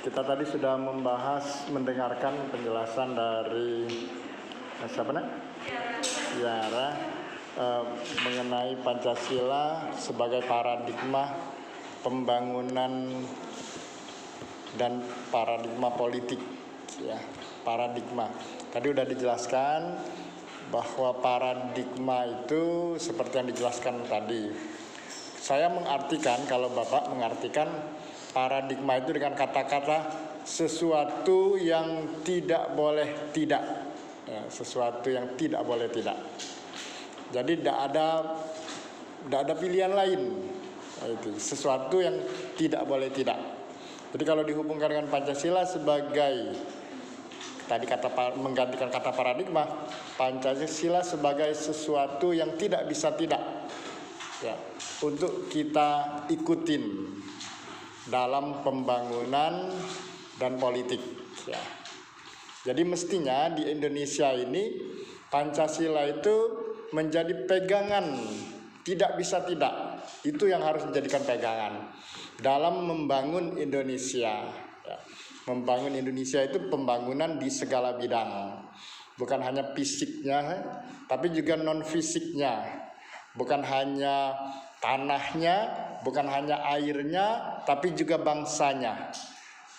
Kita tadi sudah mendengarkan penjelasan dari siapa nih? Tiara mengenai Pancasila sebagai paradigma pembangunan dan paradigma politik, ya. Paradigma. Tadi udah dijelaskan bahwa paradigma itu seperti yang dijelaskan tadi. Saya mengartikan, kalau Bapak mengartikan paradigma itu dengan kata-kata sesuatu yang tidak boleh tidak, ya, sesuatu yang tidak boleh tidak. Jadi tidak ada pilihan lain, itu sesuatu yang tidak boleh tidak. Jadi kalau dihubungkan dengan Pancasila sebagai tadi menggantikan kata paradigma, Pancasila sebagai sesuatu yang tidak bisa tidak, ya, untuk kita ikutin dalam pembangunan dan politik, ya. Jadi mestinya di Indonesia ini Pancasila itu menjadi pegangan, tidak bisa tidak. Itu yang harus dijadikan pegangan dalam membangun Indonesia, ya. Membangun Indonesia itu pembangunan di segala bidang, bukan hanya fisiknya, tapi juga non fisiknya. Bukan hanya tanahnya, bukan hanya airnya, tapi juga bangsanya.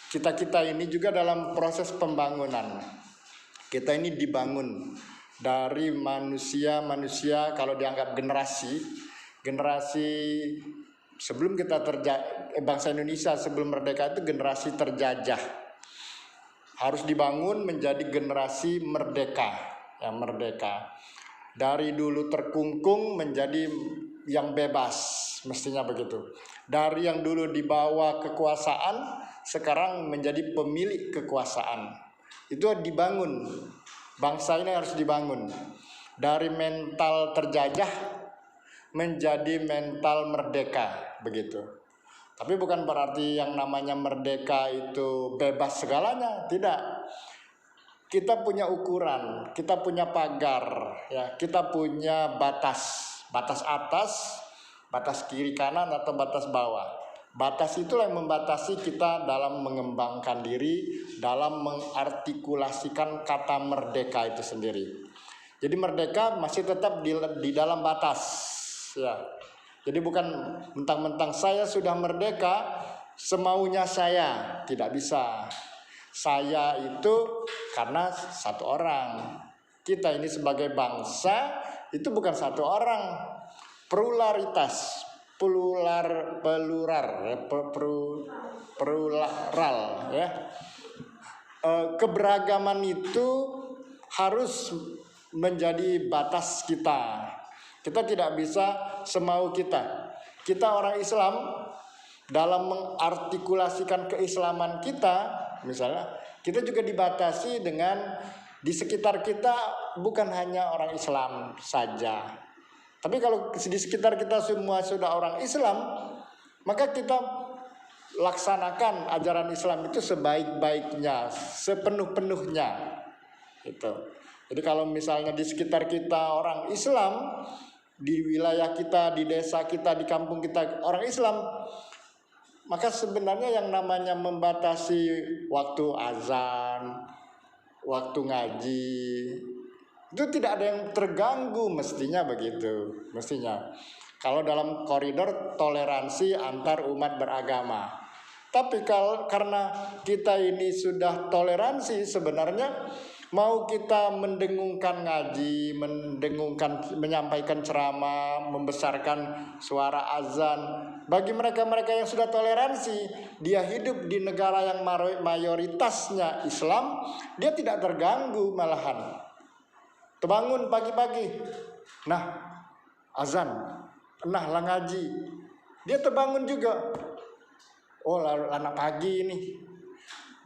Kita ini juga dalam proses pembangunan. Kita ini dibangun dari manusia kalau dianggap generasi sebelum kita bangsa Indonesia sebelum merdeka itu generasi terjajah. Harus dibangun menjadi generasi merdeka, yang merdeka. Dari dulu terkungkung menjadi yang bebas, mestinya begitu. Dari yang dulu dibawa kekuasaan, sekarang menjadi pemilik kekuasaan. Itu dibangun. Bangsa ini harus dibangun. Dari mental terjajah menjadi mental merdeka, begitu. Tapi bukan berarti yang namanya merdeka itu bebas segalanya, tidak. Kita punya ukuran, kita punya pagar, ya, kita punya batas atas, batas kiri kanan atau batas bawah. Batas itulah yang membatasi kita dalam mengembangkan diri, dalam mengartikulasikan kata merdeka itu sendiri. Jadi merdeka masih tetap di dalam batas, ya. Jadi bukan mentang-mentang saya sudah merdeka, semaunya saya, tidak bisa. Saya itu karena satu orang. Kita ini sebagai bangsa itu bukan satu orang. Pluralitas, plural, ya. Keberagaman itu harus menjadi batas kita. Kita tidak bisa semau kita. Kita orang Islam, dalam mengartikulasikan keislaman kita, misalnya, kita juga dibatasi dengan di sekitar kita bukan hanya orang Islam saja. Tapi kalau di sekitar kita semua sudah orang Islam, maka kita laksanakan ajaran Islam itu sebaik-baiknya, sepenuh-penuhnya. Gitu. Jadi kalau misalnya di sekitar kita orang Islam, di wilayah kita, di desa kita, di kampung kita orang Islam, maka sebenarnya yang namanya membatasi waktu azan, waktu ngaji, itu tidak ada yang terganggu, mestinya begitu, mestinya. Kalau dalam koridor toleransi antar umat beragama. Tapi karena kita ini sudah toleransi, sebenarnya mau kita mendengungkan ngaji, menyampaikan ceramah, membesarkan suara azan, bagi mereka-mereka yang sudah toleransi, dia hidup di negara yang mayoritasnya Islam, dia tidak terganggu malahan. Terbangun pagi-pagi, nah azan, nah lah ngaji, dia terbangun juga. Oh, anak pagi ini,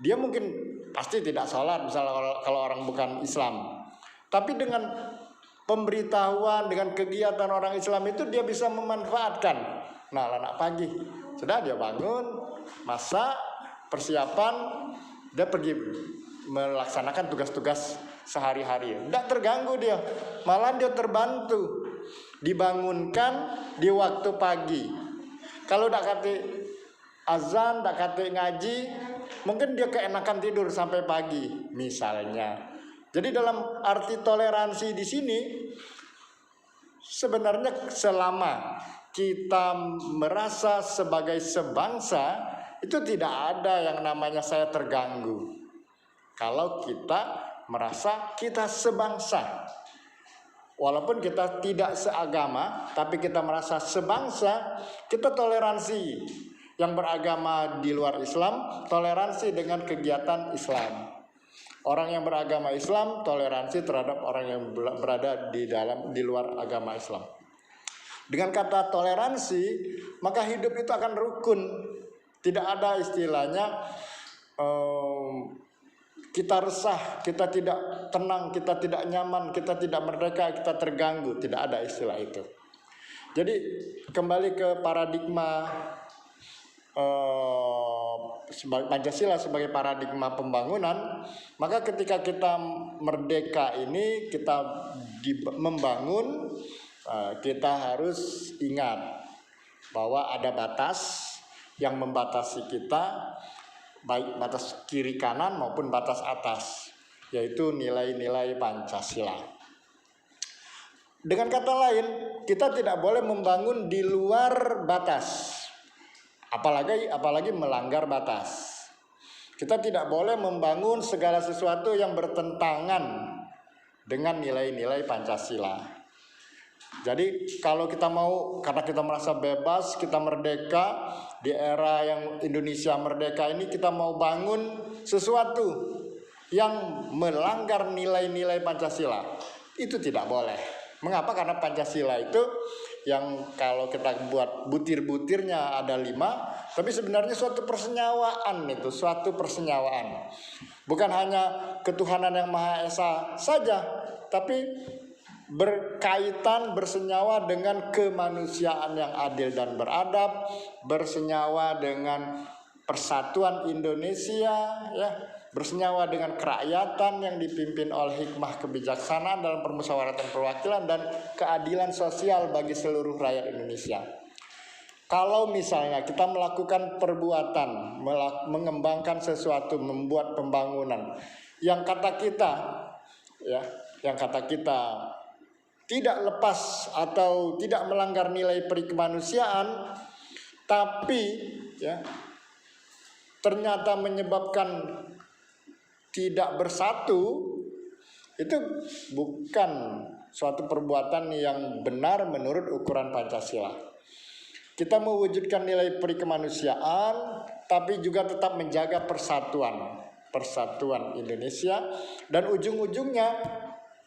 dia mungkin pasti tidak sholat misalnya kalau orang bukan Islam. Tapi dengan pemberitahuan, dengan kegiatan orang Islam itu dia bisa memanfaatkan. Nah, anak pagi sudah dia bangun, masak, persiapan, dia pergi melaksanakan tugas-tugas sehari-hari. Tidak terganggu dia, malah dia terbantu, dibangunkan di waktu pagi. Kalau tidak kata azan, tidak kata ngaji, mungkin dia keenakan tidur sampai pagi misalnya. Jadi dalam arti toleransi di sini sebenarnya selama kita merasa sebagai sebangsa, itu tidak ada yang namanya saya terganggu. Kalau kita merasa kita sebangsa, walaupun kita tidak seagama, tapi kita merasa sebangsa, kita toleransi yang beragama di luar Islam, toleransi dengan kegiatan Islam. Orang yang beragama Islam toleransi terhadap orang yang berada di luar agama Islam. Dengan kata toleransi, maka hidup itu akan rukun. Tidak ada istilahnya kita resah, kita tidak tenang, kita tidak nyaman, kita tidak merdeka, kita terganggu. Tidak ada istilah itu. Jadi kembali ke paradigma Pancasila sebagai paradigma pembangunan, maka ketika kita merdeka ini, kita membangun, kita harus ingat bahwa ada batas yang membatasi kita, baik batas kiri kanan maupun batas atas, yaitu nilai-nilai Pancasila. Dengan kata lain, kita tidak boleh membangun di luar batas. Apalagi melanggar batas. Kita tidak boleh membangun segala sesuatu yang bertentangan dengan nilai-nilai Pancasila. Jadi kalau kita mau, karena kita merasa bebas, kita merdeka, di era yang Indonesia merdeka ini kita mau bangun sesuatu yang melanggar nilai-nilai Pancasila, itu tidak boleh. Mengapa? Karena Pancasila itu yang kalau kita buat butir-butirnya ada 5, tapi sebenarnya suatu persenyawaan itu, suatu persenyawaan. Bukan hanya ketuhanan yang Maha Esa saja, tapi berkaitan, bersenyawa dengan kemanusiaan yang adil dan beradab, bersenyawa dengan persatuan Indonesia, ya, bersenyawa dengan kerakyatan yang dipimpin oleh hikmah kebijaksanaan dalam permusyawaratan perwakilan dan keadilan sosial bagi seluruh rakyat Indonesia. Kalau misalnya kita melakukan perbuatan, mengembangkan sesuatu, membuat pembangunan, yang kata kita tidak lepas atau tidak melanggar nilai perikemanusiaan, tapi ya ternyata menyebabkan tidak bersatu, itu bukan suatu perbuatan yang benar menurut ukuran Pancasila. Kita mewujudkan nilai perikemanusiaan, tapi juga tetap menjaga persatuan Indonesia, dan ujung-ujungnya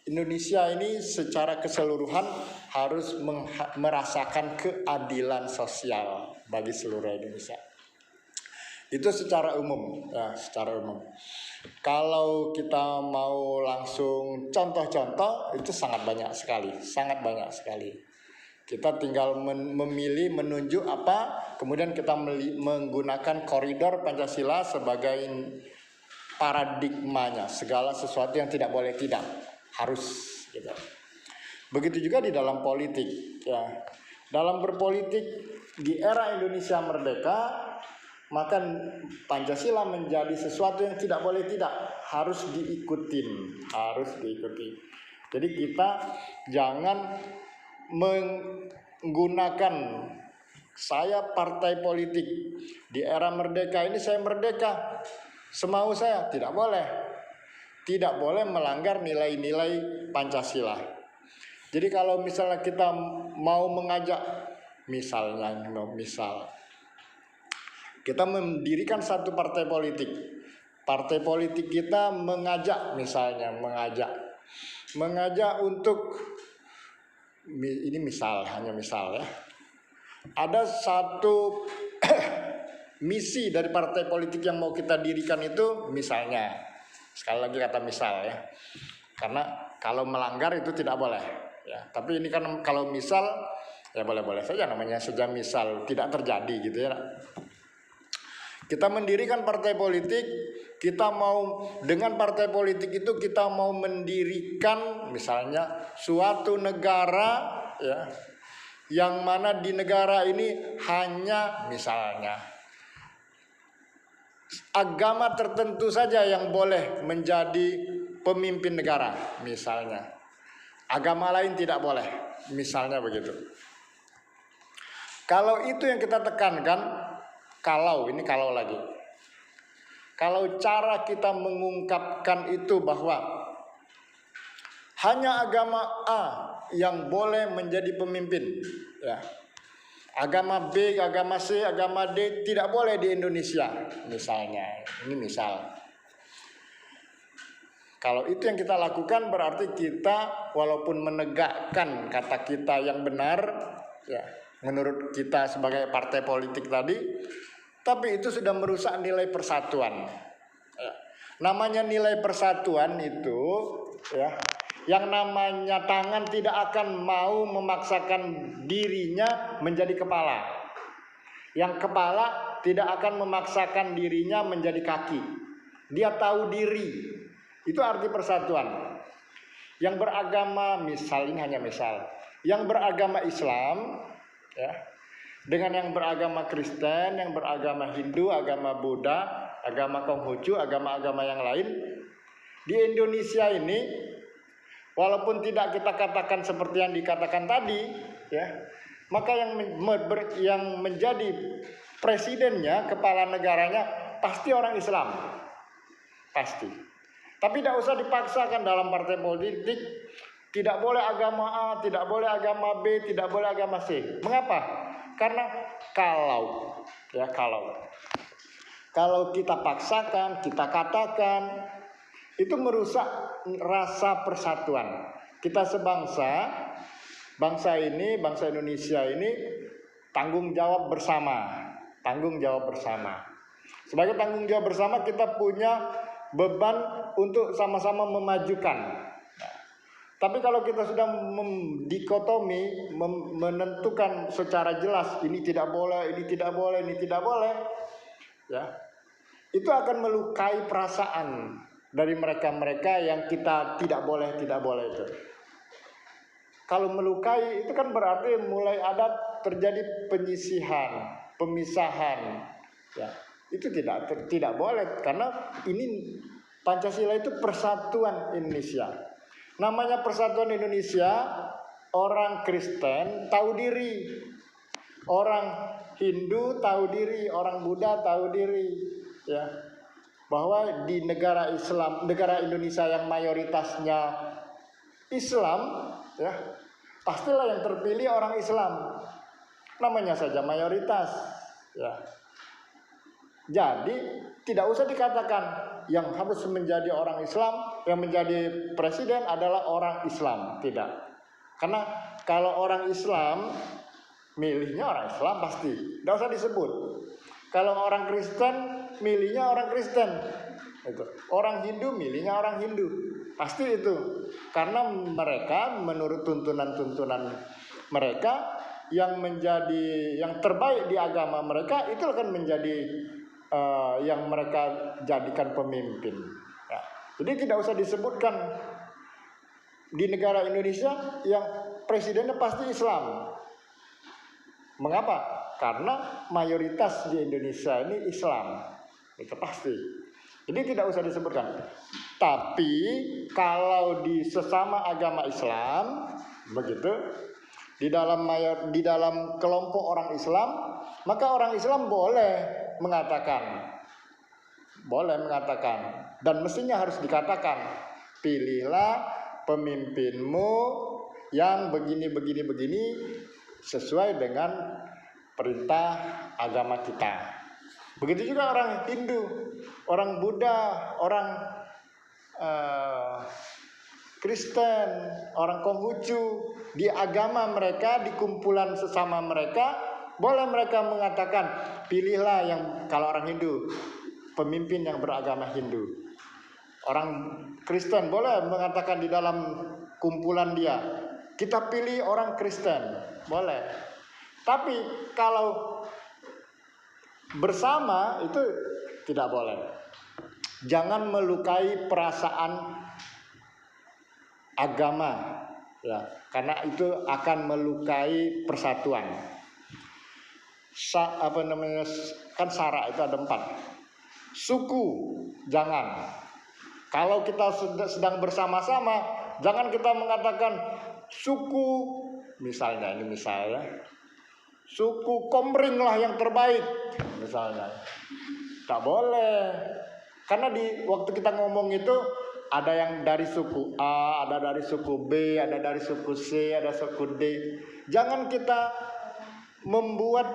Indonesia ini secara keseluruhan harus merasakan keadilan sosial bagi seluruh Indonesia. Itu secara umum, ya, secara umum. Kalau kita mau langsung contoh-contoh, itu sangat banyak sekali. Kita tinggal memilih, menunjuk apa, kemudian kita menggunakan koridor Pancasila sebagai paradigmanya. Segala sesuatu yang tidak boleh tidak, harus gitu. Begitu juga di dalam politik, ya. Dalam berpolitik di era Indonesia merdeka, maka Pancasila menjadi sesuatu yang tidak boleh tidak, harus diikuti. Jadi kita jangan menggunakan saya partai politik di era merdeka ini, saya merdeka semau saya, tidak boleh melanggar nilai-nilai Pancasila. Jadi kalau misalnya kita mau mengajak, kita mendirikan satu partai politik kita mengajak untuk, ini hanya misal ya, ada satu misi dari partai politik yang mau kita dirikan itu, misalnya, sekali lagi kata misal ya, karena kalau melanggar itu tidak boleh ya, tapi ini kan kalau misal ya boleh-boleh saja, namanya saja misal, tidak terjadi gitu ya. Kita mendirikan partai politik, kita mau dengan partai politik itu kita mau mendirikan misalnya suatu negara ya, yang mana di negara ini hanya misalnya agama tertentu saja yang boleh menjadi pemimpin negara, misalnya. Agama lain tidak boleh, misalnya begitu. Kalau itu yang kita tekankan, kalau lagi. Kalau cara kita mengungkapkan itu bahwa hanya agama A yang boleh menjadi pemimpin, ya. Agama B, agama C, agama D tidak boleh di Indonesia, misalnya. Ini misal. Kalau itu yang kita lakukan berarti kita walaupun menegakkan kata kita yang benar, ya, menurut kita sebagai partai politik tadi, tapi itu sudah merusak nilai persatuan. Ya. Namanya nilai persatuan itu, ya, yang namanya tangan tidak akan mau memaksakan dirinya menjadi kepala. Yang kepala tidak akan memaksakan dirinya menjadi kaki. Dia tahu diri. Itu arti persatuan. Yang beragama, misal, ini hanya misal, yang beragama Islam, ya, dengan yang beragama Kristen, yang beragama Hindu, agama Buddha, agama Konghucu, agama-agama yang lain, di Indonesia ini, walaupun tidak kita katakan seperti yang dikatakan tadi, ya, maka yang menjadi presidennya, kepala negaranya pasti orang Islam, pasti. Tapi tidak usah dipaksakan dalam partai politik. Tidak boleh agama A, tidak boleh agama B, tidak boleh agama C. Mengapa? Karena kalau kita paksakan, kita katakan, itu merusak rasa persatuan. Kita sebangsa, bangsa Indonesia ini tanggung jawab bersama. Sebagai tanggung jawab bersama kita punya beban untuk sama-sama memajukan. Tapi kalau kita sudah mendikotomi, menentukan secara jelas ini tidak boleh, ini tidak boleh, ini tidak boleh, ya, itu akan melukai perasaan dari mereka-mereka yang kita tidak boleh itu. Kalau melukai itu kan berarti mulai ada terjadi penyisihan, pemisahan, ya. Itu tidak boleh, karena ini Pancasila itu persatuan Indonesia. Namanya persatuan Indonesia, orang Kristen tahu diri, orang Hindu tahu diri, orang Buddha tahu diri, ya, bahwa di negara Islam, negara Indonesia yang mayoritasnya Islam, ya, pastilah yang terpilih orang Islam. Namanya saja mayoritas, ya. Jadi tidak usah dikatakan yang harus menjadi orang Islam, yang menjadi presiden adalah orang Islam. Tidak. Karena kalau orang Islam, milihnya orang Islam pasti. Tidak usah disebut. Kalau orang Kristen, milihnya orang Kristen. Itu. Orang Hindu, milihnya orang Hindu. Pasti itu. Karena mereka menurut tuntunan-tuntunan mereka, yang terbaik di agama mereka itu akan menjadi yang mereka jadikan pemimpin, ya. Jadi tidak usah disebutkan di negara Indonesia yang presidennya pasti Islam. Mengapa? Karena mayoritas di Indonesia ini Islam, itu pasti. Jadi tidak usah disebutkan. Tapi kalau di sesama agama Islam, begitu, di dalam kelompok orang Islam, maka orang Islam boleh mengatakan, dan mestinya harus dikatakan, pilihlah pemimpinmu yang begini sesuai dengan perintah agama kita. Begitu juga orang Hindu, orang Buddha, orang Kristen, orang Konghucu, di agama mereka, di kumpulan sesama mereka, boleh mereka mengatakan, pilihlah yang, kalau orang Hindu, pemimpin yang beragama Hindu. Orang Kristen boleh mengatakan di dalam kumpulan dia, kita pilih orang Kristen, boleh. Tapi kalau bersama itu tidak boleh. Jangan melukai perasaan agama, ya, karena itu akan melukai persatuan. Kan syarak itu ada 4. suku, jangan. Kalau kita sedang bersama-sama, jangan kita mengatakan suku, misalnya suku Komering lah yang terbaik, misalnya. Tak boleh. Karena waktu kita ngomong itu ada yang dari suku A, ada dari suku B, ada dari suku C, ada suku D. Jangan kita membuat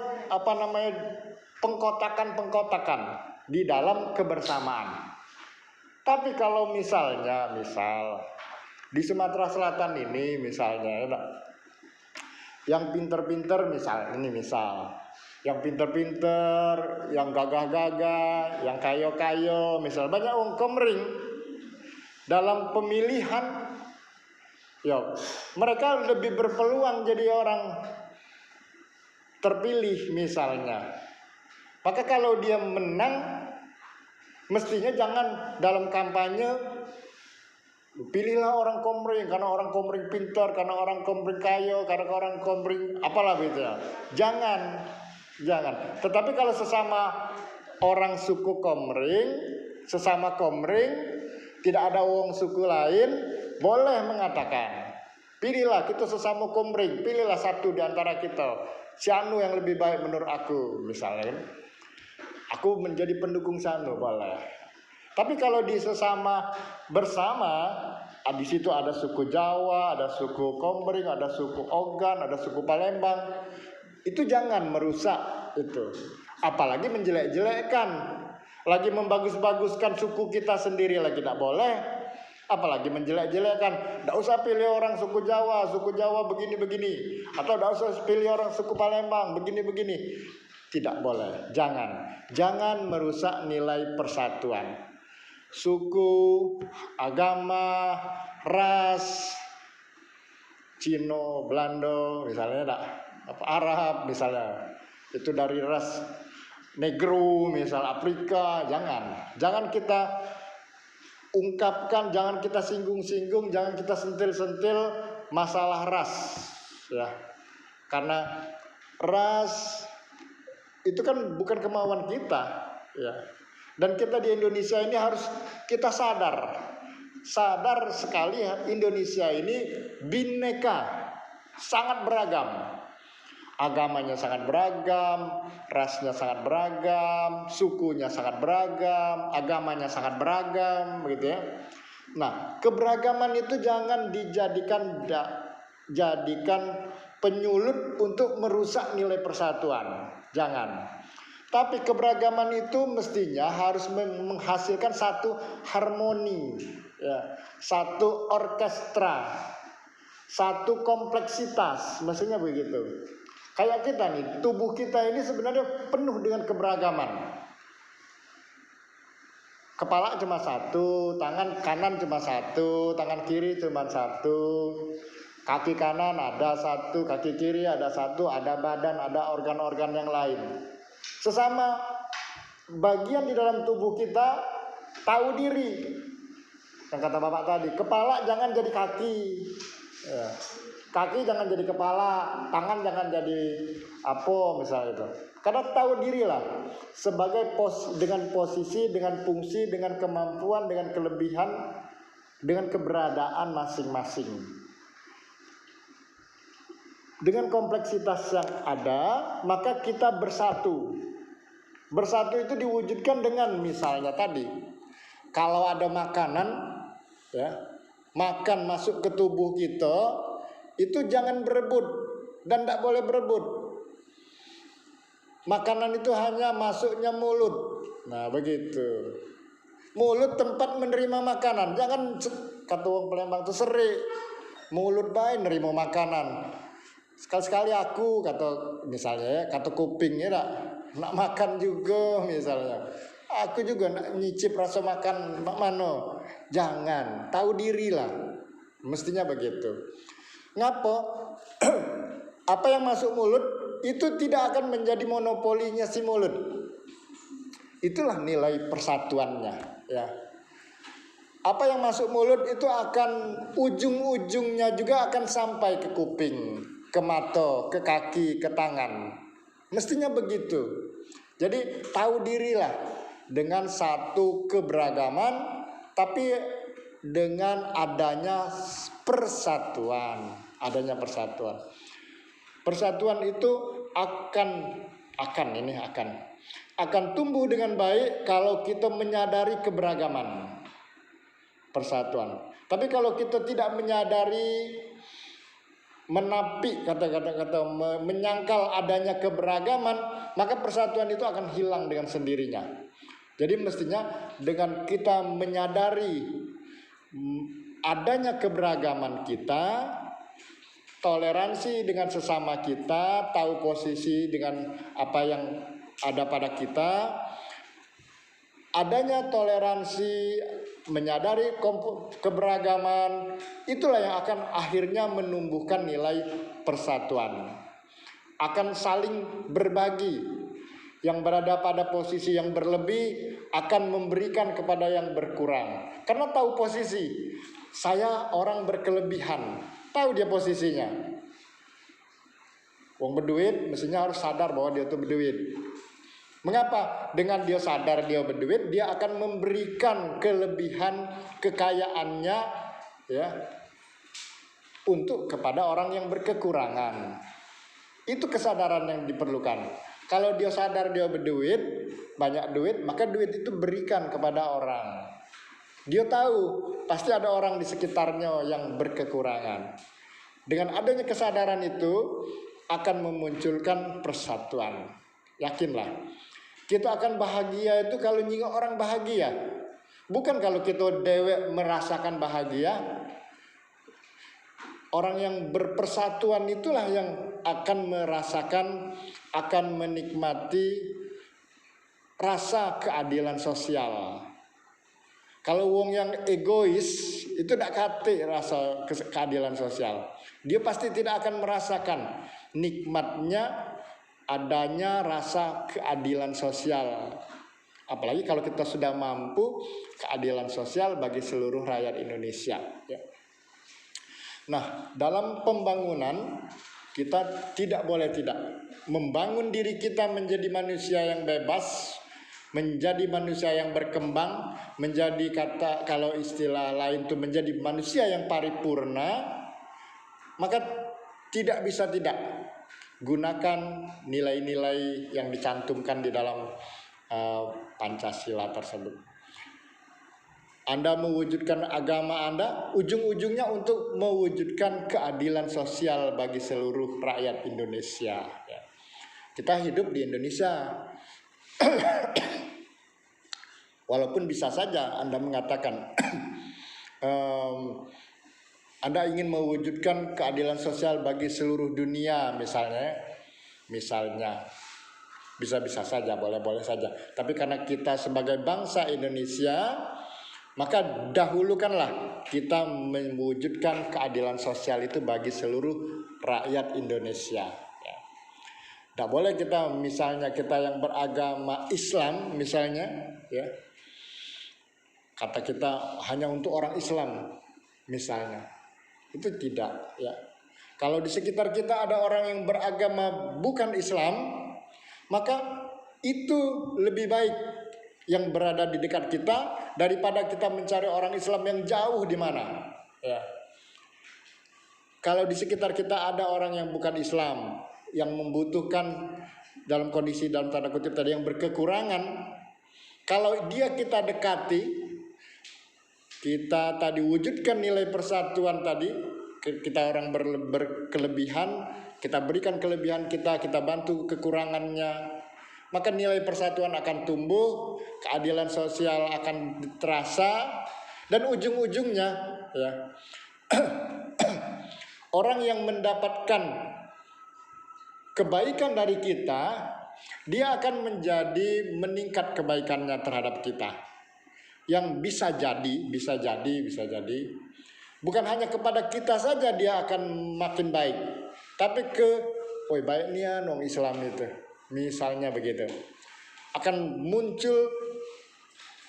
pengkotakan di dalam kebersamaan. Tapi kalau misal di Sumatera Selatan ini misalnya yang pinter-pinter yang pinter-pinter, yang gagah-gagah, yang kayo-kayo, misal banyak orang Komering dalam pemilihan, mereka lebih berpeluang jadi orang terpilih misalnya. Maka kalau dia menang, mestinya jangan dalam kampanye pilihlah orang Komering karena orang Komering pintar, karena orang Komering kayo, karena orang Komering apalah gitu ya. Jangan. Tetapi kalau sesama orang suku Komering, sesama Komering, tidak ada orang suku lain, boleh mengatakan, pilihlah kita sesama Komering, pilihlah satu di antara kita, si anu yang lebih baik menurut aku, misalnya. Aku menjadi pendukung Sanu, boleh. Tapi kalau di bersama, di situ ada suku Jawa, ada suku Komering, ada suku Ogan, ada suku Palembang, itu jangan merusak itu. Apalagi menjelek-jelekkan, lagi membagus-baguskan suku kita sendiri lagi tidak boleh. Apalagi menjelek-jelekkan, tidak usah pilih orang suku Jawa begini-begini, atau tidak usah pilih orang suku Palembang begini-begini. Tidak boleh, jangan merusak nilai persatuan. Suku, agama, ras, Cino, Belanda, misalnya Arab, misalnya itu dari ras Negro, misal Afrika, jangan kita ungkapkan, jangan kita singgung-singgung, jangan kita sentil-sentil masalah ras, ya, karena ras itu kan bukan kemauan kita, ya. Dan kita di Indonesia ini harus kita sadar sekali ya, Indonesia ini bineka, sangat beragam. Agamanya sangat beragam, rasnya sangat beragam, sukunya sangat beragam, agamanya sangat beragam, begitu ya. Nah, keberagaman itu jangan jadikan penyulut untuk merusak nilai persatuan. Jangan. Tapi keberagaman itu mestinya harus menghasilkan satu harmoni, ya, satu orkestra, satu kompleksitas, mestinya begitu. Kayak kita nih, tubuh kita ini sebenarnya penuh dengan keberagaman. Kepala cuma satu, tangan kanan cuma satu, tangan kiri cuma satu. Kaki kanan ada satu, kaki kiri ada satu, ada badan, ada organ-organ yang lain. Sesama bagian di dalam tubuh kita tahu diri. Yang kata Bapak tadi, kepala jangan jadi kaki, ya. Kaki jangan jadi kepala, tangan jangan jadi misalnya itu. Karena tahu dirilah sebagai dengan posisi, dengan fungsi, dengan kemampuan, dengan kelebihan, dengan keberadaan masing-masing. Dengan kompleksitas yang ada, maka kita bersatu. Bersatu itu diwujudkan dengan misalnya tadi, kalau ada makanan, ya, makan masuk ke tubuh kita, itu jangan berebut dan tidak boleh berebut. Makanan itu hanya masuknya mulut. Nah, begitu. Mulut tempat menerima makanan. Jangan kata orang Palembang itu serik. Mulut baik nerima makanan. Sekali-sekali aku kata misalnya, kata kuping ya nak makan juga misalnya. Aku juga nak nyicip rasa makan mana. Jangan, tahu dirilah. Mestinya begitu. Ngapa? Apa yang masuk mulut itu tidak akan menjadi monopolinya si mulut. Itulah nilai persatuannya, ya. Apa yang masuk mulut itu akan ujung-ujungnya juga akan sampai ke kuping, ke mata, ke kaki, ke tangan. Mestinya begitu. Jadi tahu dirilah. dengan satu keberagaman, tapi dengan adanya persatuan. Persatuan itu akan tumbuh dengan baik kalau kita menyadari keberagaman persatuan. Tapi kalau kita tidak menyadari, menapi menyangkal adanya keberagaman, maka persatuan itu akan hilang dengan sendirinya. Jadi mestinya dengan kita menyadari adanya keberagaman kita, toleransi dengan sesama kita, tahu posisi dengan apa yang ada pada kita, adanya toleransi, menyadari keberagaman, itulah yang akan akhirnya menumbuhkan nilai persatuan. Akan saling berbagi. Yang berada pada posisi yang berlebih akan memberikan kepada yang berkurang. Karena tahu posisi, saya orang berkelebihan, tahu dia posisinya. Wong berduit mestinya harus sadar bahwa dia itu berduit. Mengapa? Dengan dia sadar dia berduit, dia akan memberikan kelebihan kekayaannya ya untuk kepada orang yang berkekurangan. Itu kesadaran yang diperlukan. Kalau dia sadar dia berduit, banyak duit, maka duit itu berikan kepada orang. Dia tahu pasti ada orang di sekitarnya yang berkekurangan. Dengan adanya kesadaran itu akan memunculkan persatuan. Yakinlah, kita akan bahagia itu kalau nyingok orang bahagia. Bukan kalau kita dewek merasakan bahagia. Orang yang berpersatuan itulah yang akan merasakan, akan menikmati rasa keadilan sosial. Kalau wong yang egois itu tidak kate rasa keadilan sosial. Dia pasti tidak akan merasakan nikmatnya adanya rasa keadilan sosial. Apalagi kalau kita sudah mampu keadilan sosial bagi seluruh rakyat Indonesia. Nah, dalam pembangunan kita tidak boleh tidak membangun diri kita menjadi manusia yang bebas, menjadi manusia yang berkembang, menjadi kalau istilah lain itu menjadi manusia yang paripurna, maka tidak bisa tidak gunakan nilai-nilai yang dicantumkan di dalam Pancasila tersebut. Anda mewujudkan agama Anda, ujung-ujungnya untuk mewujudkan keadilan sosial bagi seluruh rakyat Indonesia. Kita hidup di Indonesia. Walaupun bisa saja Anda mengatakan Anda ingin mewujudkan keadilan sosial bagi seluruh dunia misalnya bisa-bisa saja, boleh-boleh saja. Tapi karena kita sebagai bangsa Indonesia, maka dahulukanlah kita mewujudkan keadilan sosial itu bagi seluruh rakyat Indonesia. Tidak boleh kita misalnya kita yang beragama Islam misalnya, ya, kata kita hanya untuk orang Islam misalnya, itu tidak. Ya. Kalau di sekitar kita ada orang yang beragama bukan Islam, maka itu lebih baik yang berada di dekat kita daripada kita mencari orang Islam yang jauh di mana. Ya. Kalau di sekitar kita ada orang yang bukan Islam, yang membutuhkan dalam kondisi dalam tanda kutip tadi yang berkekurangan, kalau dia kita dekati, kita tadi wujudkan nilai persatuan tadi, kita orang berkelebihan, kita berikan kelebihan kita bantu kekurangannya, maka nilai persatuan akan tumbuh, keadilan sosial akan terasa, dan ujung-ujungnya ya, orang yang mendapatkan kebaikan dari kita, dia akan menjadi meningkat kebaikannya terhadap kita. Yang bisa jadi, bukan hanya kepada kita saja dia akan makin baik, tapi baik nih nong Islam itu. Misalnya begitu, akan muncul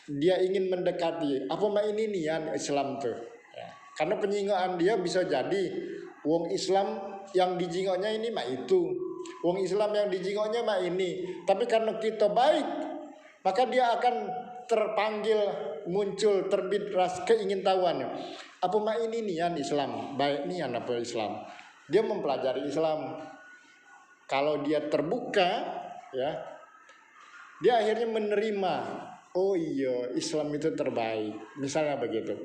dia ingin mendekati apa ini nian Islam tuh, ya. Karena penyinggokan dia bisa jadi wong Islam yang dijingoknya ini mah itu, wong Islam yang dijingoknya mah ini, tapi karena kita baik maka dia akan terpanggil, muncul, terbit keingintahuannya. Apa mak ini nian Islam, baik nian apa Islam. Dia mempelajari Islam. Kalau dia terbuka, ya, dia akhirnya menerima. Oh iya, Islam itu terbaik, misalnya begitu.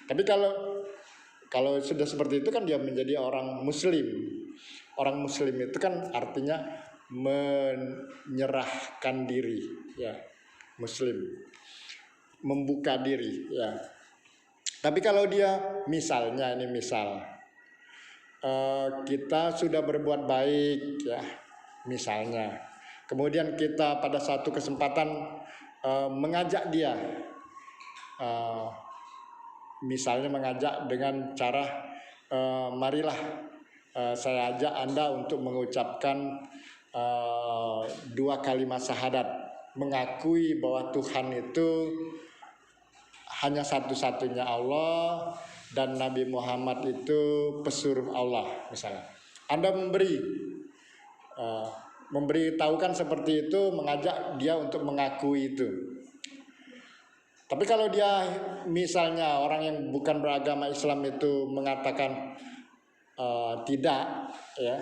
Tapi kalau sudah seperti itu kan dia menjadi orang Muslim. Orang Muslim itu kan artinya menyerahkan diri, ya, Muslim, membuka diri, ya. Tapi kalau dia misalnya ini kita sudah berbuat baik, ya, misalnya, kemudian kita pada satu kesempatan mengajak dia, misalnya mengajak dengan cara marilah saya ajak Anda untuk mengucapkan 2 kalimat syahadat, mengakui bahwa Tuhan itu hanya satu-satunya Allah dan Nabi Muhammad itu pesuruh Allah, misalnya. Anda memberitahukan seperti itu, mengajak dia untuk mengakui itu. Tapi kalau dia misalnya orang yang bukan beragama Islam itu mengatakan tidak, ya,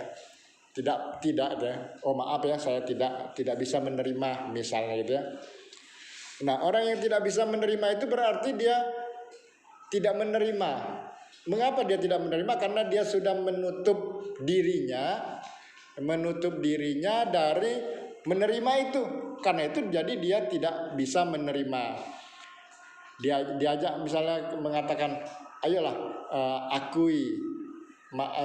tidak ya, oh maaf ya, saya tidak bisa menerima, misalnya gitu ya. Nah, orang yang tidak bisa menerima itu berarti dia tidak menerima. Mengapa dia tidak menerima? Karena dia sudah menutup dirinya dari menerima itu. Karena itu jadi dia tidak bisa menerima. Dia diajak misalnya mengatakan, ayolah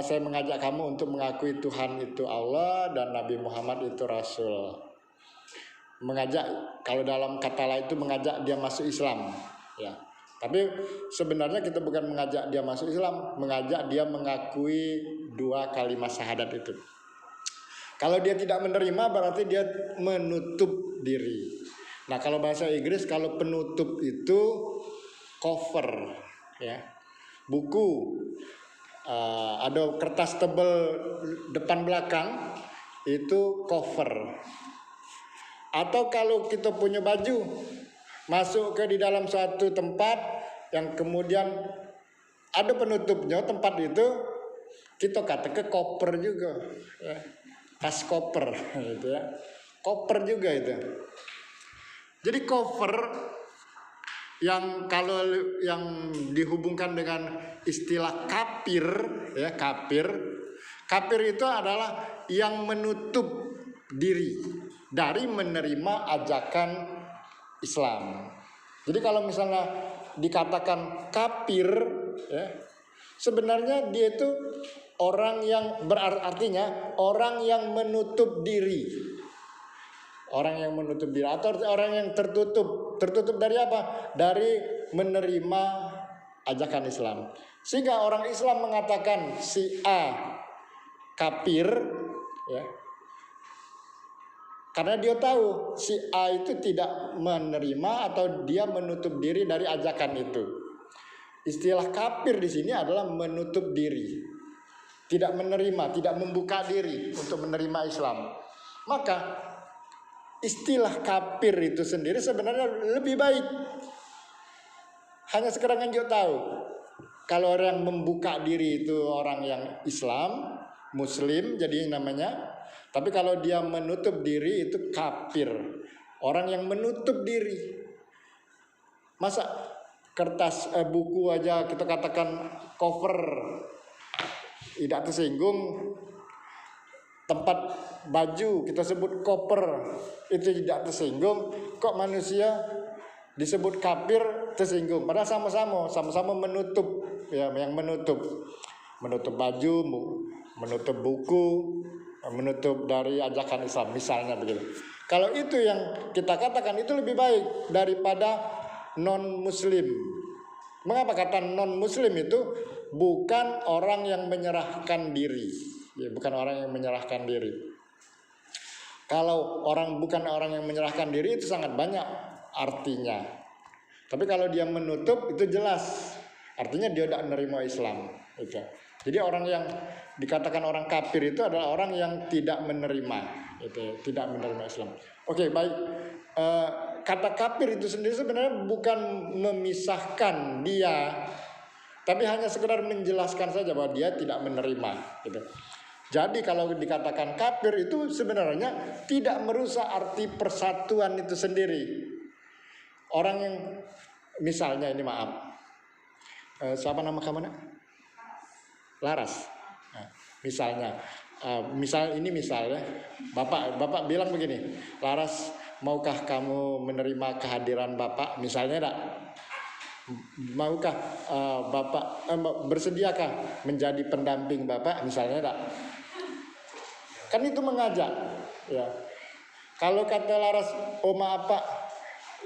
saya mengajak kamu untuk mengakui Tuhan itu Allah dan Nabi Muhammad itu Rasul. Mengajak, kalau dalam kata lain itu mengajak dia masuk Islam, ya. Tapi sebenarnya kita bukan mengajak dia masuk Islam, mengajak dia mengakui 2 kalimat syahadat itu. Kalau dia tidak menerima berarti dia menutup diri. Nah, kalau bahasa Inggris kalau penutup itu cover, ya. Buku ada kertas tebal depan belakang itu cover. Atau kalau kita punya baju masuk di dalam suatu tempat yang kemudian ada penutupnya, tempat itu kita katakan koper juga, ya. Tas koper gitu ya. Koper juga itu. Jadi cover yang kalau yang dihubungkan dengan istilah kafir, ya, kafir itu adalah yang menutup diri dari menerima ajakan Islam. Jadi kalau misalnya dikatakan kafir, ya, sebenarnya dia itu orang yang berartinya orang yang menutup diri. Orang yang menutup diri atau orang yang tertutup. Tertutup dari apa? Dari menerima ajakan Islam. Sehingga orang Islam mengatakan si A kafir, ya. Karena dia tahu si A itu tidak menerima atau dia menutup diri dari ajakan itu. Istilah kafir di sini adalah menutup diri, tidak menerima, tidak membuka diri untuk menerima Islam. Maka istilah kafir itu sendiri sebenarnya lebih baik. Hanya sekarang kan juga tahu, kalau orang membuka diri itu orang yang Islam, Muslim jadi namanya. Tapi kalau dia menutup diri itu kafir. Orang yang menutup diri. Masa kertas buku aja kita katakan cover tidak tersinggung. Tempat baju kita sebut koper itu tidak tersinggung. Kok manusia disebut kafir tersinggung? Padahal sama-sama menutup, ya, yang menutup baju, menutup buku, menutup dari ajakan Islam, misalnya begitu. Kalau itu yang kita katakan itu lebih baik daripada non-Muslim. Mengapa kata non-Muslim itu? Bukan orang yang menyerahkan diri, ya, bukan orang yang menyerahkan diri. Kalau bukan orang yang menyerahkan diri itu sangat banyak artinya. Tapi kalau dia menutup itu jelas, artinya dia tidak menerima Islam. Itu. Jadi orang yang dikatakan orang kafir itu adalah orang yang tidak menerima, tidak menerima Islam. Oke, baik. kata kafir itu sendiri sebenarnya bukan memisahkan dia, tapi hanya sekedar menjelaskan saja bahwa dia tidak menerima gitu. Jadi kalau dikatakan kafir itu sebenarnya tidak merusak arti persatuan itu sendiri. Orang yang misalnya ini maaf, siapa nama kamu nak? Laras. Nah, misalnya, misalnya, bapak bilang begini, Laras, maukah kamu menerima kehadiran bapak? Misalnya tak, maukah bapak bersediakah menjadi pendamping bapak? Misalnya tak, kan itu mengajak, ya. Kalau kata Laras, oh maaf pak,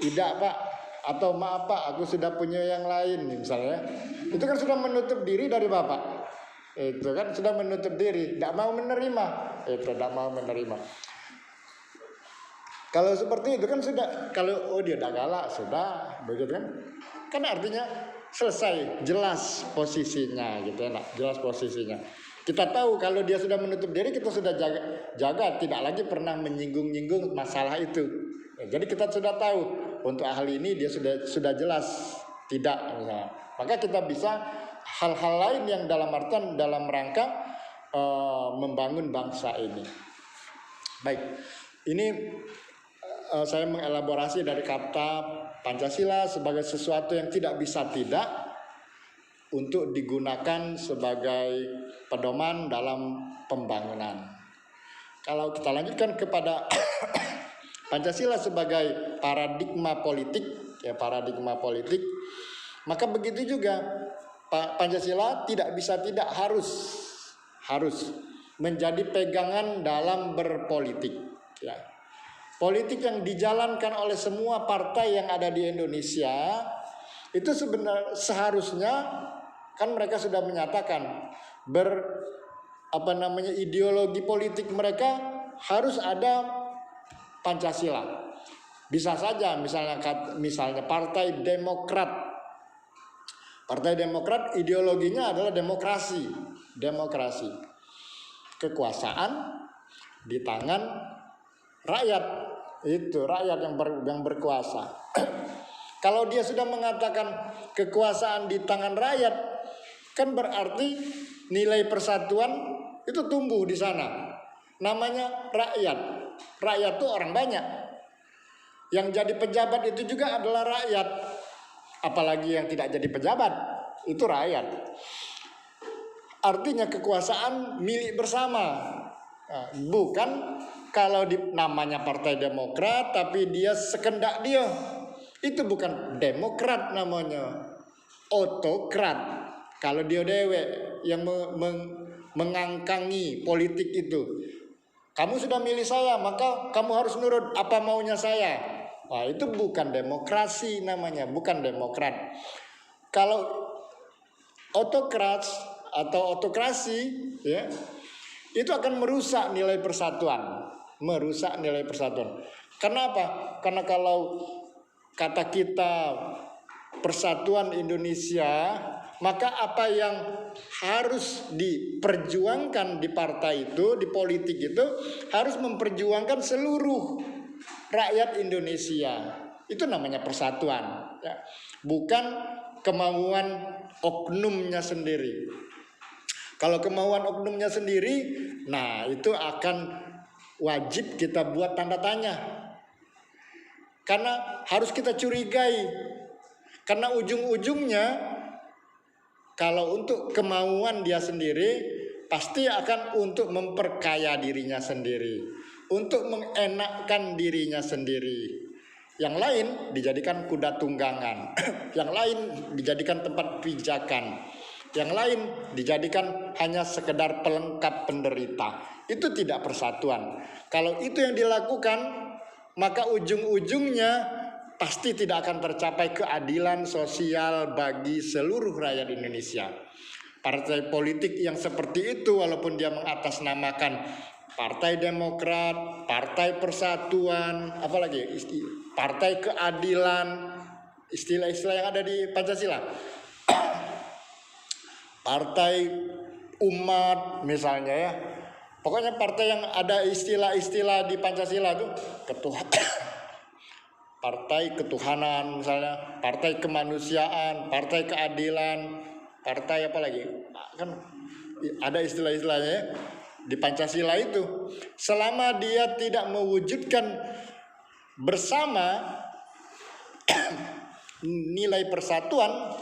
tidak pak, atau maaf pak, aku sudah punya yang lain, misalnya, itu kan sudah menutup diri dari bapak. Itu kan sudah menutup diri, tidak mau menerima, tidak mau menerima. Kalau seperti itu kan sudah, kalau dia tidak galak sudah, begitu kan? Kan artinya selesai, jelas posisinya, gitu ya, jelas posisinya. Kita tahu kalau dia sudah menutup diri, kita sudah jaga tidak lagi pernah menyinggung-nyinggung masalah itu. Jadi kita sudah tahu untuk ahli ini dia sudah jelas tidak, misalnya. Maka kita bisa hal-hal lain yang dalam artian dalam rangka membangun bangsa ini. Baik, ini saya mengelaborasi dari kata Pancasila sebagai sesuatu yang tidak bisa tidak untuk digunakan sebagai pedoman dalam pembangunan. Kalau kita lanjutkan kepada Pancasila sebagai paradigma politik, ya paradigma politik, maka begitu juga Pancasila tidak bisa tidak harus menjadi pegangan dalam berpolitik, ya. Politik yang dijalankan oleh semua partai yang ada di Indonesia itu sebenarnya seharusnya kan mereka sudah menyatakan ideologi politik mereka harus ada Pancasila. Bisa saja misalnya Partai Demokrat. Partai Demokrat ideologinya adalah demokrasi. Kekuasaan di tangan rakyat. Itu rakyat yang berkuasa. Kalau dia sudah mengatakan kekuasaan di tangan rakyat, kan berarti nilai persatuan itu tumbuh di sana. Namanya rakyat. Rakyat itu orang banyak. Yang jadi pejabat itu juga adalah rakyat. Apalagi yang tidak jadi pejabat, itu rakyat. Artinya kekuasaan milik bersama. Nah, bukan kalau namanya Partai Demokrat tapi dia sekendak dia. Itu bukan demokrat namanya, otokrat. Kalau dia dewe yang mengangkangi politik itu. Kamu sudah milih saya, maka kamu harus nurut apa maunya saya. Wah, itu bukan demokrasi namanya, bukan demokrat. Kalau otokrat atau otokrasi, ya, itu akan merusak nilai persatuan. Kenapa? Karena kalau kata kita persatuan Indonesia, maka apa yang harus diperjuangkan di partai itu, di politik itu, harus memperjuangkan seluruh rakyat Indonesia. Itu namanya persatuan, ya. Bukan kemauan oknumnya sendiri. Kalau kemauan oknumnya sendiri, nah itu akan wajib kita buat tanda tanya. Karena harus kita curigai. Karena ujung-ujungnya kalau untuk kemauan dia sendiri, pasti akan untuk memperkaya dirinya sendiri, untuk mengenakkan dirinya sendiri. Yang lain dijadikan kuda tunggangan, yang lain dijadikan tempat pijakan, yang lain dijadikan hanya sekedar pelengkap penderita. Itu tidak persatuan. Kalau itu yang dilakukan, maka ujung-ujungnya pasti tidak akan tercapai keadilan sosial bagi seluruh rakyat Indonesia. Partai politik yang seperti itu, walaupun dia mengatasnamakan Partai Demokrat, Partai Persatuan, apalagi Partai Keadilan, istilah-istilah yang ada di Pancasila, Partai Umat misalnya, ya. Pokoknya partai yang ada istilah-istilah di Pancasila itu partai ketuhanan misalnya, partai kemanusiaan, partai keadilan, partai apa lagi? Kan ada istilah-istilahnya di Pancasila itu. Selama dia tidak mewujudkan bersama nilai persatuan,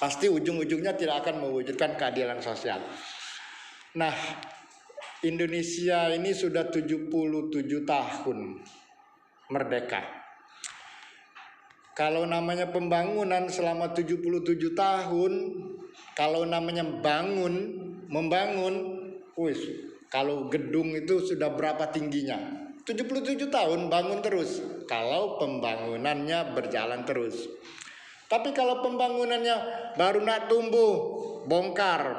pasti ujung-ujungnya tidak akan mewujudkan keadilan sosial. Nah, Indonesia ini sudah 77 tahun merdeka. Kalau namanya pembangunan selama 77 tahun, kalau namanya membangun, kalau gedung itu sudah berapa tingginya? 77 tahun bangun terus, kalau pembangunannya berjalan terus. Tapi kalau pembangunannya baru nak tumbuh, bongkar,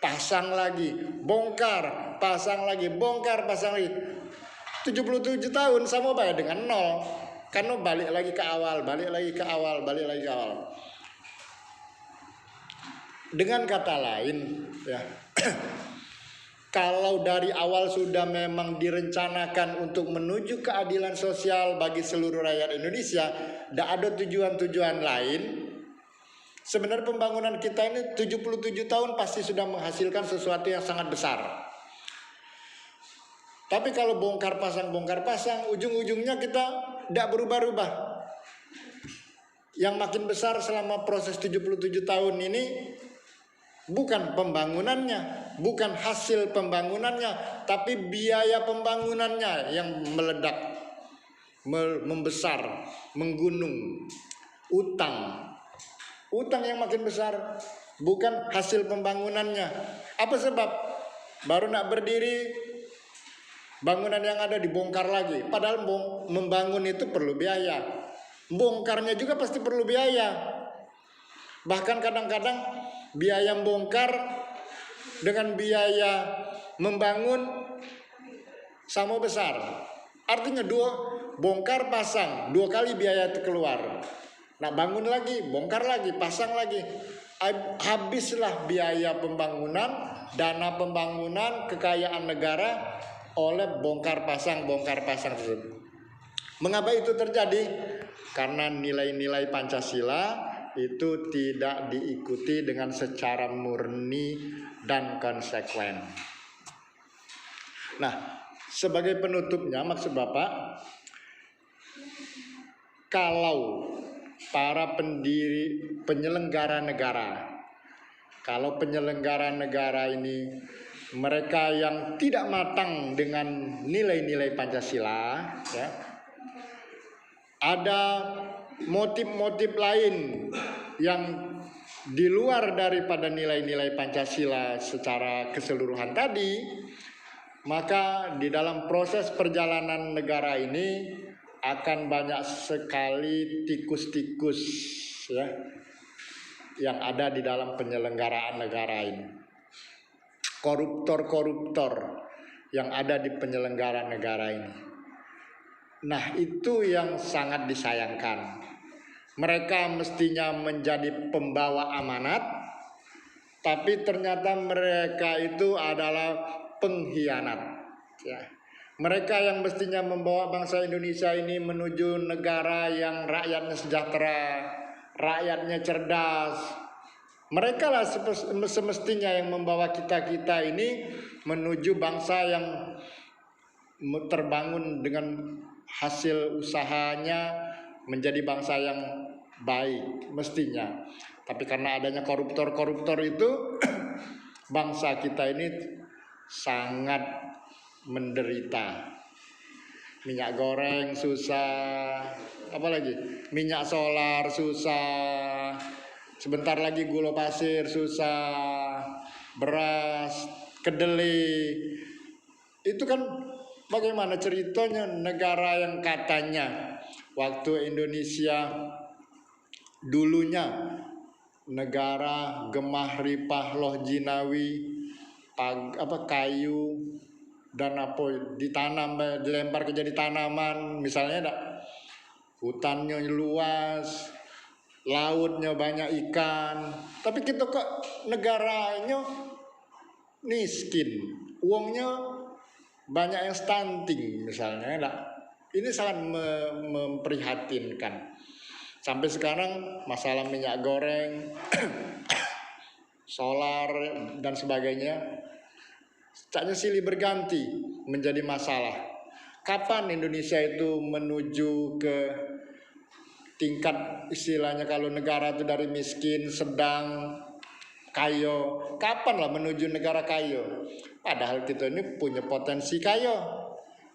pasang lagi, bongkar, pasang lagi, bongkar, pasang lagi. 77 tahun sama banyak dengan nol. Karena balik lagi ke awal, balik lagi ke awal, balik lagi ke awal. Dengan kata lain, ya, kalau dari awal sudah memang direncanakan untuk menuju keadilan sosial bagi seluruh rakyat Indonesia, tidak ada tujuan-tujuan lain. Sebenarnya pembangunan kita ini 77 tahun pasti sudah menghasilkan sesuatu yang sangat besar. Tapi kalau bongkar pasang, ujung-ujungnya kita tidak berubah-ubah. Yang makin besar selama proses 77 tahun ini bukan pembangunannya, bukan hasil pembangunannya, tapi biaya pembangunannya yang meledak, membesar, menggunung. Utang yang makin besar, bukan hasil pembangunannya. Apa sebab? Baru nak berdiri, bangunan yang ada dibongkar lagi. Padahal membangun itu perlu biaya. Bongkarnya juga pasti perlu biaya. Bahkan kadang-kadang biaya membongkar dengan biaya membangun sama besar. Artinya bongkar pasang, 2 kali biaya itu keluar. Nak bangun lagi, bongkar lagi, pasang lagi. Habislah biaya pembangunan, dana pembangunan, kekayaan negara oleh bongkar pasang tersebut. Mengapa itu terjadi? Karena nilai-nilai Pancasila itu tidak diikuti dengan secara murni dan konsekuen. Nah, sebagai penutupnya, maksud Bapak, kalau para penyelenggara negara ini mereka yang tidak matang dengan nilai-nilai Pancasila, ya, ada motif-motif lain yang di luar daripada nilai-nilai Pancasila secara keseluruhan tadi, maka di dalam proses perjalanan negara ini akan banyak sekali tikus-tikus, ya, yang ada di dalam penyelenggaraan negara ini. Koruptor-koruptor yang ada di penyelenggaraan negara ini. Nah, itu yang sangat disayangkan. Mereka mestinya menjadi pembawa amanat, tapi ternyata mereka itu adalah pengkhianat, ya. Mereka yang mestinya membawa bangsa Indonesia ini menuju negara yang rakyatnya sejahtera, rakyatnya cerdas. Mereka lah semestinya yang membawa kita ini menuju bangsa yang terbangun dengan hasil usahanya menjadi bangsa yang baik mestinya. Tapi karena adanya koruptor-koruptor itu, bangsa kita ini sangat menderita. Minyak goreng susah, apalagi minyak solar susah, sebentar lagi gula pasir susah, beras, kedelai. Itu kan bagaimana ceritanya negara yang katanya waktu Indonesia dulunya negara gemah ripah loh jinawi, kayu dan ditanam, dilempar ke jadi tanaman, misalnya hutannya luas, lautnya banyak ikan, tapi kita kok negaranya miskin, uangnya banyak yang stunting misalnya, Ini sangat memprihatinkan. Sampai sekarang masalah minyak goreng, solar dan sebagainya, caknya silih berganti menjadi masalah. Kapan Indonesia itu menuju ke tingkat istilahnya kalau negara itu dari miskin, sedang, kayo? Kapan lah menuju negara kayo? Padahal kita ini punya potensi kayo.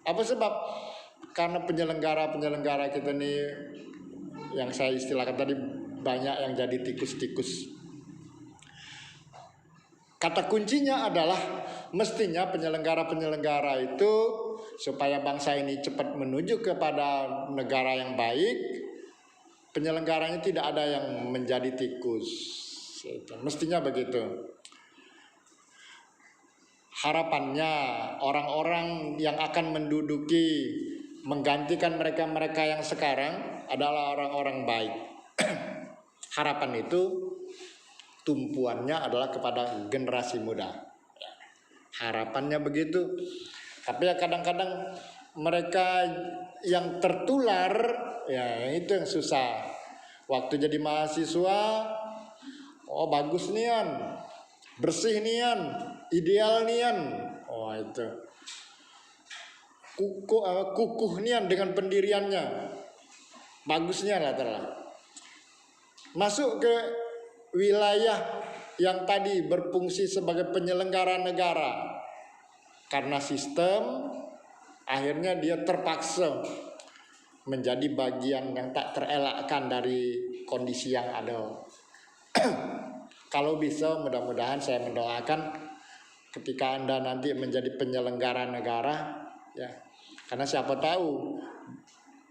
Apa sebab? Karena penyelenggara kita ini yang saya istilahkan tadi banyak yang jadi tikus-tikus. Kata kuncinya adalah mestinya penyelenggara itu supaya bangsa ini cepat menuju kepada negara yang baik, penyelenggaranya tidak ada yang menjadi tikus. Mestinya begitu. Harapannya orang-orang yang akan menduduki, menggantikan mereka-mereka yang sekarang adalah orang-orang baik. Harapan itu tumpuannya adalah kepada generasi muda. Harapannya begitu. Tapi ya kadang-kadang mereka yang tertular, ya itu yang susah. Waktu jadi mahasiswa, oh bagus nian, bersih nian, ideal nian, oh itu kukuh nian dengan pendiriannya, bagusnya lah terlah. Masuk ke wilayah yang tadi berfungsi sebagai penyelenggara negara, karena sistem akhirnya dia terpaksa menjadi bagian yang tak terelakkan dari kondisi yang ada. Kalau bisa, mudah-mudahan saya mendoakan ketika Anda nanti menjadi penyelenggara negara, ya, karena siapa tahu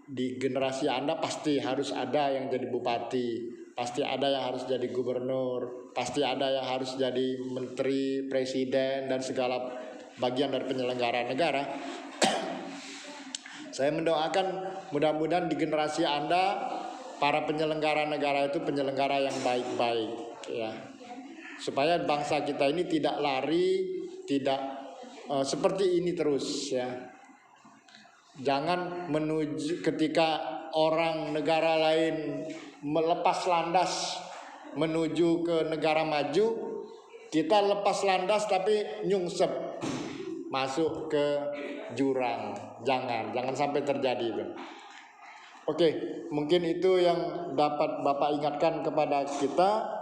di generasi Anda pasti harus ada yang jadi bupati, pasti ada yang harus jadi gubernur, pasti ada yang harus jadi menteri, presiden, dan segala bagian dari penyelenggara negara. Saya mendoakan mudah-mudahan di generasi Anda para penyelenggara negara itu penyelenggara yang baik-baik, ya, supaya bangsa kita ini tidak lari, tidak seperti ini terus, ya. Jangan menuju ketika orang negara lain melepas landas menuju ke negara maju, kita lepas landas tapi nyungsep masuk ke jurang. Jangan sampai terjadi itu. Oke, mungkin itu yang dapat Bapak ingatkan kepada kita.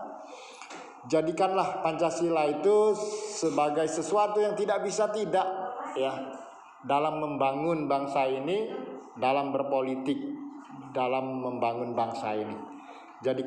Jadikanlah Pancasila itu sebagai sesuatu yang tidak bisa tidak, ya, dalam membangun bangsa ini, dalam berpolitik, dalam membangun bangsa ini. Jadi